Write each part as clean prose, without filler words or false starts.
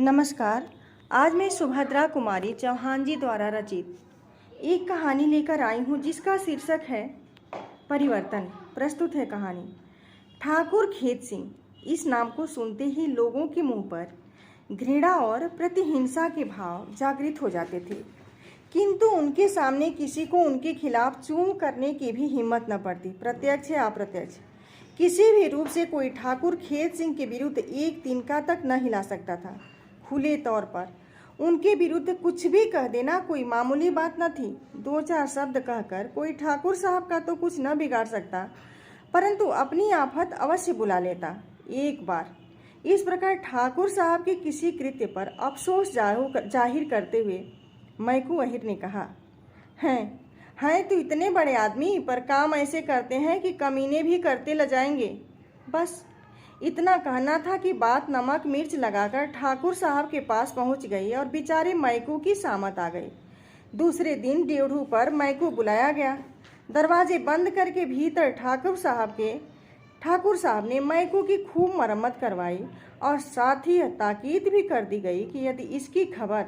नमस्कार। आज मैं सुभद्रा कुमारी चौहान जी द्वारा रचित एक कहानी लेकर आई हूँ जिसका शीर्षक है परिवर्तन। प्रस्तुत है कहानी। ठाकुर खेत सिंह। इस नाम को सुनते ही लोगों के मुंह पर घृणा और प्रतिहिंसा के भाव जागृत हो जाते थे, किंतु उनके सामने किसी को उनके खिलाफ चूं करने की भी हिम्मत न पड़ती। प्रत्यक्ष या अप्रत्यक्ष किसी भी रूप से कोई ठाकुर खेत सिंह के विरुद्ध एक तिनका तक न हिला सकता था। खुले तौर पर उनके विरुद्ध कुछ भी कह देना कोई मामूली बात न थी। दो चार शब्द कहकर कोई ठाकुर साहब का तो कुछ न बिगाड़ सकता, परंतु अपनी आफत अवश्य बुला लेता। एक बार इस प्रकार ठाकुर साहब के किसी कृत्य पर अफसोस जाहिर करते हुए मैकू अहिर ने कहा, हैं तो इतने बड़े आदमी पर काम ऐसे करते हैं कि कमीने भी करते ल जाएंगे। बस इतना कहना था कि बात नमक मिर्च लगाकर ठाकुर साहब के पास पहुंच गई और बेचारे मैकू की सामत आ गई। दूसरे दिन ड्योढ़ू पर मैकू बुलाया गया। दरवाजे बंद करके भीतर ठाकुर साहब ने मैकू की खूब मरम्मत करवाई और साथ ही ताकीद भी कर दी गई कि यदि इसकी खबर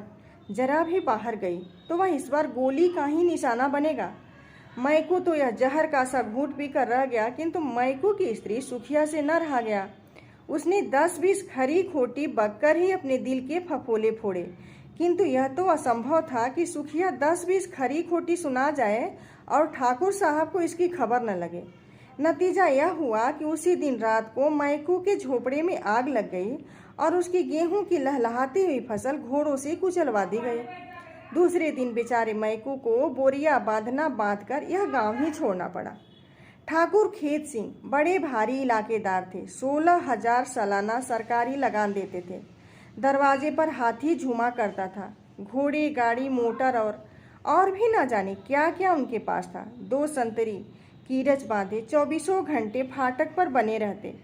जरा भी बाहर गई तो वह इस बार गोली का ही निशाना बनेगा। मैकू तो यह जहर का सा घूंट पीकर रह गया, किंतु मैकू की स्त्री सुखिया से न रहा गया। उसने 10-20 खरी खोटी बककर ही अपने दिल के फफोले फोड़े, किंतु यह तो असंभव था कि सुखिया 10-20 खरी खोटी सुना जाए और ठाकुर साहब को इसकी खबर न लगे। नतीजा यह हुआ कि उसी दिन रात को मैकू के झोपड़े में आग लग गई और उसकी गेहूं की लहलहाती हुई फसल घोड़ों से कुचलवा दी गई। दूसरे दिन बेचारे मैकू को बोरिया बांधकर यह गांव ही छोड़ना पड़ा। ठाकुर खेत सिंह बड़े भारी इलाकेदार थे। 16,000 सालाना सरकारी लगान देते थे। दरवाजे पर हाथी झूमा करता था। घोड़े, गाड़ी, मोटर और भी न जाने क्या क्या उनके पास था। 2 संतरी कीरच बांधे 24 घंटे फाटक पर बने रहते।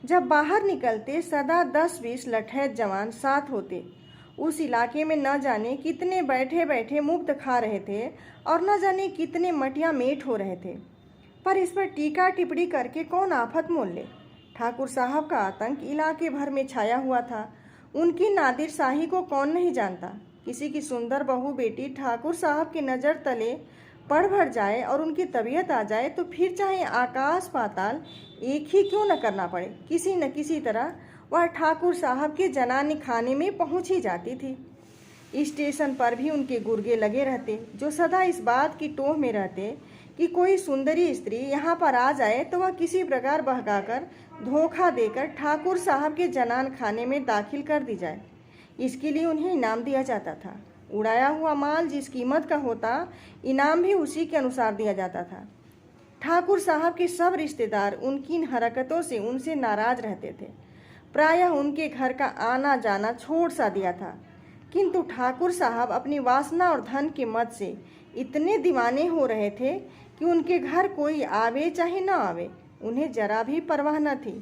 जब बाहर निकलते सदा 10-20 लठैत जवान साथ होते। उस इलाके में न जाने कितने बैठे बैठे मुफ्त खा रहे थे और न जाने कितने मटिया मेट हो रहे थे, पर इस पर टीका टिप्पणी करके कौन आफत मोल ले। ठाकुर साहब का आतंक इलाके भर में छाया हुआ था। उनकी नादिर शाही को कौन नहीं जानता। किसी की सुंदर बहू बेटी ठाकुर साहब की नज़र तले पड़ भर जाए और उनकी तबीयत आ जाए तो फिर चाहे आकाश पाताल एक ही क्यों न करना पड़े, किसी न किसी तरह वह ठाकुर साहब के जनाने खाने में पहुंच ही जाती थी। स्टेशन पर भी उनके गुर्गे लगे रहते, जो सदा इस बात की टोह में रहते कि कोई सुंदरी स्त्री यहाँ पर आ जाए तो वह किसी प्रकार बहकाकर धोखा देकर ठाकुर साहब के जनान खाने में दाखिल कर दी जाए। इसके लिए उन्हें इनाम दिया जाता था। उड़ाया हुआ माल जिस कीमत का होता, इनाम भी उसी के अनुसार दिया जाता था। ठाकुर साहब के सब रिश्तेदार उनकी इन हरकतों से उनसे नाराज रहते थे। प्रायः उनके घर का आना जाना छोड़ सा दिया था, किंतु ठाकुर साहब अपनी वासना और धन के मद से इतने दीवाने हो रहे थे कि उनके घर कोई आवे चाहे न आवे, उन्हें जरा भी परवाह न थी।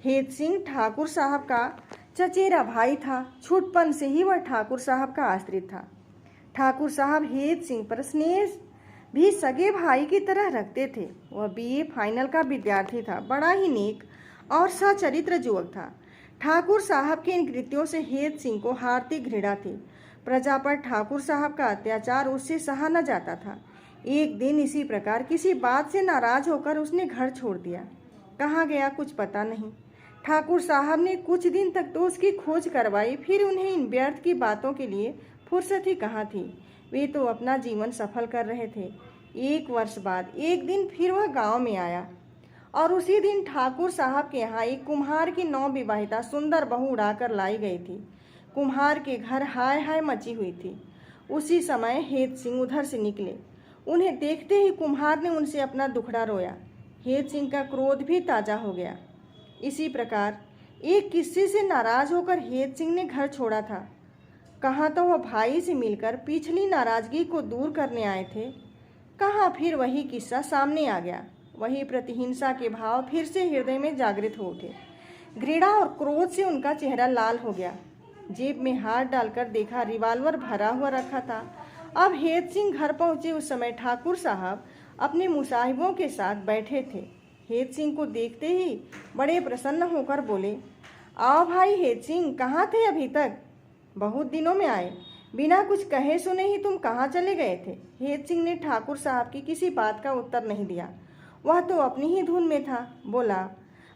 हेत सिंह ठाकुर साहब का चचेरा भाई था। छुटपन से ही वह ठाकुर साहब का आश्रित था। ठाकुर साहब हेत सिंह पर स्नेह भी सगे भाई की तरह रखते थे। वह बीए फाइनल का विद्यार्थी था। बड़ा ही नेक और सचरित्र युवक था। ठाकुर साहब के इन कृत्यों से हेत सिंह को हार्दी घृणा थी। प्रजा पर ठाकुर साहब का अत्याचार उससे सहा न जाता था। एक दिन इसी प्रकार किसी बात से नाराज होकर उसने घर छोड़ दिया। कहाँ गया कुछ पता नहीं। ठाकुर साहब ने कुछ दिन तक तो उसकी खोज करवाई, फिर उन्हें इन व्यर्थ की बातों के लिए फुर्सत ही कहाँ थी। वे तो अपना जीवन सफल कर रहे थे। 1 वर्ष बाद एक दिन फिर वह गांव में आया और उसी दिन ठाकुर साहब के यहाँ एक कुम्हार की नवविवाहिता सुंदर बहू उड़ाकर लाई गई थी। कुम्हार के घर हाय हाय मची हुई थी। उसी समय हेत सिंह उधर से निकले। उन्हें देखते ही कुम्हार ने उनसे अपना दुखड़ा रोया। हेत सिंह का क्रोध भी ताजा हो गया। इसी प्रकार एक किस्से से नाराज होकर हेत सिंह ने घर छोड़ा था। कहाँ तो वह भाई से मिलकर पिछली नाराजगी को दूर करने आए थे, कहाँ फिर वही किस्सा सामने आ गया। वही प्रतिहिंसा के भाव फिर से हृदय में जागृत हो उठे। घृणा और क्रोध से उनका चेहरा लाल हो गया। जेब में हाथ डालकर देखा, रिवाल्वर भरा हुआ रखा था। अब हेत सिंह घर पहुंचे उस समय ठाकुर साहब अपने मुसाहिबों के साथ बैठे थे। हेत सिंह को देखते ही बड़े प्रसन्न होकर बोले, आओ भाई हेत सिंह, कहाँ थे अभी तक? बहुत दिनों में आए, बिना कुछ कहे सुने ही तुम कहाँ चले गए थे? हेत सिंह ने ठाकुर साहब की किसी बात का उत्तर नहीं दिया। वह तो अपनी ही धुन में था। बोला,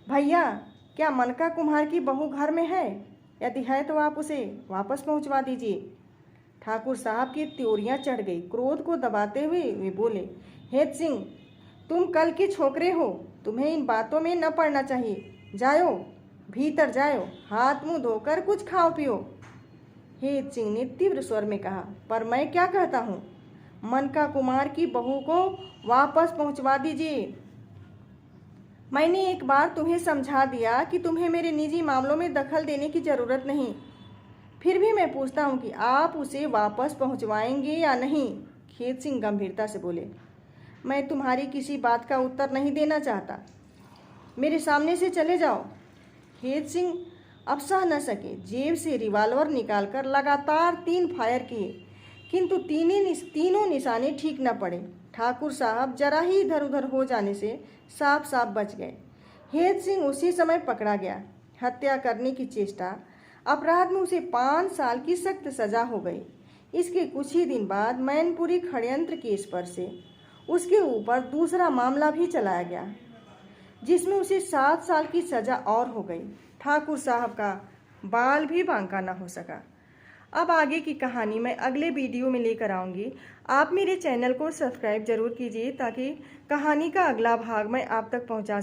भैया, क्या मनका कुम्हार की बहू घर में है? यदि है तो आप उसे वापस पहुंचवा दीजिए। ठाकुर साहब की त्योरियां चढ़ गई। क्रोध को दबाते हुए वे बोले, हेत सिंह, तुम कल के छोकरे हो, तुम्हें इन बातों में न पड़ना चाहिए। जाओ, भीतर जाओ, हाथ मुंह धोकर कुछ खाओ पियो। हेत सिंह ने तीव्र स्वर में कहा, पर मैं क्या कहता हूँ? मनका कुमार की बहू को वापस पहुंचवा दीजिए। मैंने एक बार तुम्हें समझा दिया कि तुम्हें मेरे निजी मामलों में दखल देने की जरूरत नहीं। फिर भी मैं पूछता हूँ कि आप उसे वापस पहुंचवाएंगे या नहीं? हेत सिंह गंभीरता से बोले, मैं तुम्हारी किसी बात का उत्तर नहीं देना चाहता। मेरे सामने से चले जाओ। हेत सिंह अब सह न सके। जेब से रिवॉल्वर निकालकर लगातार 3 फायर किए, किंतु तीनों निशाने ठीक न पड़े। ठाकुर साहब जरा ही इधर उधर हो जाने से साफ साफ बच गए। हेत सिंह उसी समय पकड़ा गया। हत्या करने की चेष्टा अपराध में उसे 5 साल की सख्त सजा हो गई। इसके कुछ ही दिन बाद मैनपुरी षड्यंत्र केस पर से उसके ऊपर दूसरा मामला भी चलाया गया, जिसमें उसे 7 साल की सजा और हो गई। ठाकुर साहब का बाल भी बांका न हो सका। अब आगे की कहानी मैं अगले वीडियो में लेकर आऊँगी। आप मेरे चैनल को सब्सक्राइब जरूर कीजिए ताकि कहानी का अगला भाग मैं आप तक पहुँचा